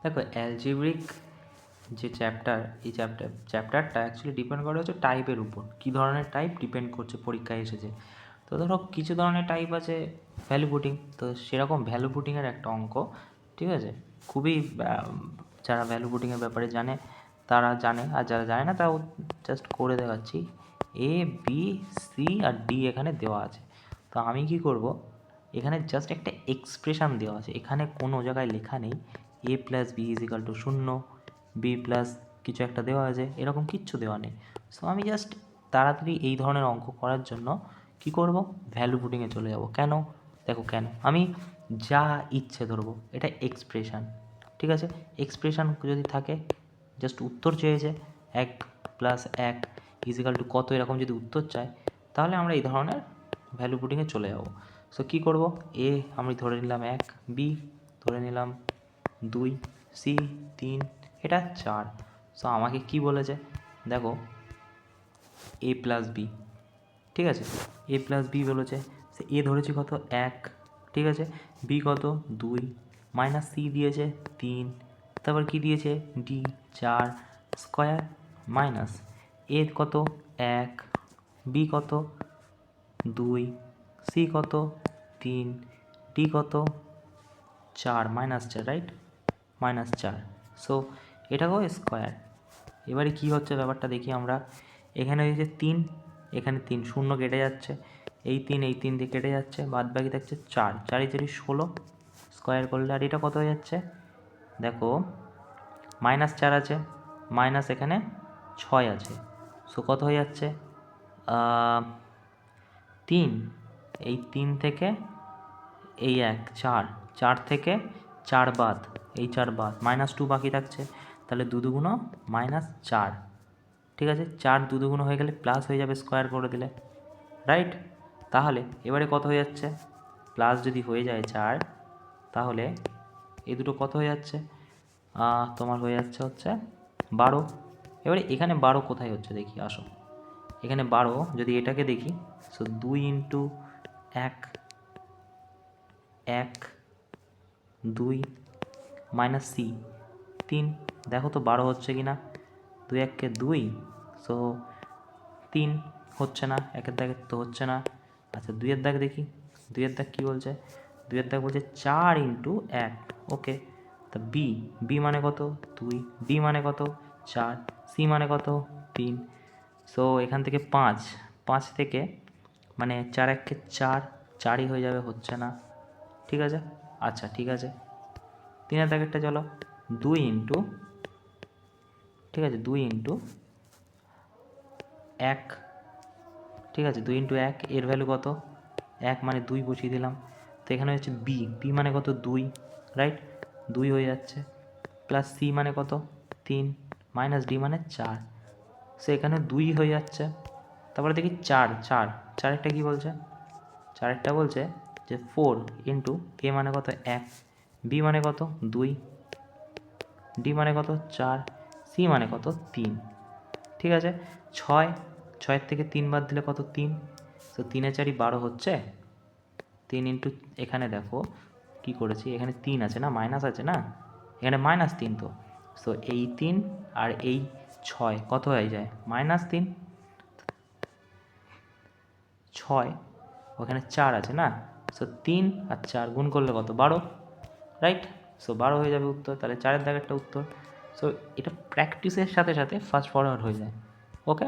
দেখো অ্যালজেব্রিক যে চ্যাপ্টার, এই চ্যাপ্টারটা অ্যাকচুয়ালি ডিপেন্ড করে হচ্ছে টাইপের উপর, কী ধরনের টাইপ ডিপেন্ড করছে পরীক্ষায় এসেছে। তো ধরো কিছু ধরনের টাইপ আছে ভ্যালু পুটিং, তো সেরকম ভ্যালু পুটিংয়ের একটা অঙ্ক, ঠিক আছে, খুবই যারা ভ্যালু পুটিংয়ের ব্যাপারে জানে তারা জানে, আর যারা জানে না তাও জাস্ট করে দেখাচ্ছি। A B C R D এখানে দেওয়া আছে। তো আমি কি করব, এখানে জাস্ট একটা এক্সপ্রেশান দেওয়া আছে, এখানে কোনো জায়গায় লেখা নেই A plus B is equal to 0, B plus কিছু একটা দেওয়া আছে, এরকম কিচ্ছু দেওয়া নেই। সো আমি জাস্ট তাড়াতাড়ি এই ধরনের অঙ্ক করার জন্য কি করব, ভ্যালু পুটিংয়ে চলে যাব। কেন? দেখো কেন, আমি যা ইচ্ছে ধরবো, এটা এক্সপ্রেশান, ঠিক আছে, এক্সপ্রেশান যদি থাকে, জাস্ট উত্তর চেয়েছে 1+1 ইজিক্যাল টু কত, এরকম যদি উত্তর চায়, তাহলে আমরা এই ধরনের ভ্যালু পুটিংয়ে চলে যাব। সো কী করব, এ আমি ধরে নিলাম 1, বি ধরে নিলাম 2, সি 3, এটা 4। সো আমাকে কি বলেছে, দেখো এ প্লাস বি, ঠিক আছে, এ প্লাস বি বলেছে, সে এ ধরেছি কত 1, ঠিক আছে, বি কত 2, মাইনাস সি দিয়েছে 3, তারপর কি দিয়েছে ডি 4 স্কোয়ার, মাইনাস এ কত 1, বি কত 2, সি কত 3, ডি কত 4, -4, রাইট, -4। সো এটাকেও স্কোয়ার। এবারে কি হচ্ছে ব্যাপারটা দেখি আমরা, এখানে হয়েছে 3, এখানে 3, 0 কেটে যাচ্ছে, এই 3 দিয়ে কেটে যাচ্ছে, বাদ বাকি থাকছে 4, 4 4 16 স্কোয়ার করলে, আর এটা কত হয়ে যাচ্ছে দেখো, -4 আছে, মাইনাস এখানে 6 আছে, সো কত হয়ে যাচ্ছে 3, এই 3 থেকে এই 1, 4, 4 থেকে 4 বাদ, এই 4 বাদ, -2 বাকি থাকছে, তাহলে 2 2 -4, ঠিক আছে, 4 2 2 হয়ে গেলে প্লাস হয়ে যাবে স্কোয়ার করে দিলে, রাইট। তাহলে এবারে কত হয়ে যাচ্ছে, প্লাস যদি হয়ে যায় 4, তাহলে এই দুটো কত হয়ে যাচ্ছে, তোমার হয়ে যাচ্ছে হচ্ছে 12। এবারে এখানে 12 কোথায় হচ্ছে দেখি, আসো এখানে 12 যদি এটাকে দেখি, সো 2 ইন্টু 1, 1 2 মাইনাস সি 3, দেখো তো 12 হচ্ছে কি না, 2 1 কে 2, সো 3 হচ্ছে না, 1-এর দাগে তো হচ্ছে না। আচ্ছা 2-এর দাগ দেখি, 2-এর দাগ কী বলছে, 2-এর দাগ বলছে 4 ইন্টু 1, ওকে, তা বি, বি মানে কত 2, ডি মানে কত 4, সি মানে কত 3, সো এখান থেকে 5, 5 থেকে মানে 4 1 কে 4, 4ই হয়ে যাবে, হচ্ছে না, ঠিক আছে। আচ্ছা ঠিক আছে, 3-এর দাগেরটা চলো, 2 ইন্টু, ঠিক আছে, 2 ইন্টু 1, ঠিক আছে, 2 ইন্টু 1, এর ভ্যালু কত 1, মানে 2 বসিয়ে দিলাম, তো এখানে হচ্ছে বি, বি মানে কত 2, রাইট, 2 হয়ে যাচ্ছে, প্লাস সি মানে কত 3, মাইনাস ডি মানে 4, সো এখানে 2 হয়ে যাচ্ছে। তারপরে দেখি 4, 4-4-একটা কী বলছে, 4-একটা বলছে যে 4 ইন্টু এ মানে কত 1, বি মানে কত 2, ডি মানে কত 4, সি মানে কত 3, ঠিক আছে। 6, 6-এর থেকে 3 বাদ দিলে কত 3, সো 3 4 12 হচ্ছে, 3 ইন্টু, এখানে দেখো কি করেছি, এখানে 3 আছে না, মাইনাস আছে না, এখানে -3 তো, সো এই 3 আর এই 6 কত হয়ে যায় -3, 6, ওখানে 4 আছে না, সো 3 আর 4 গুণ করলে কত 12, রাইট, সো 12 হয়ে যাবে উত্তর। তাহলে 4-এর দাগেরটা উত্তর। সো এটা প্র্যাকটিসের সাথে সাথে ফাস্ট ফরওয়ার্ড হয়ে যায়, ওকে।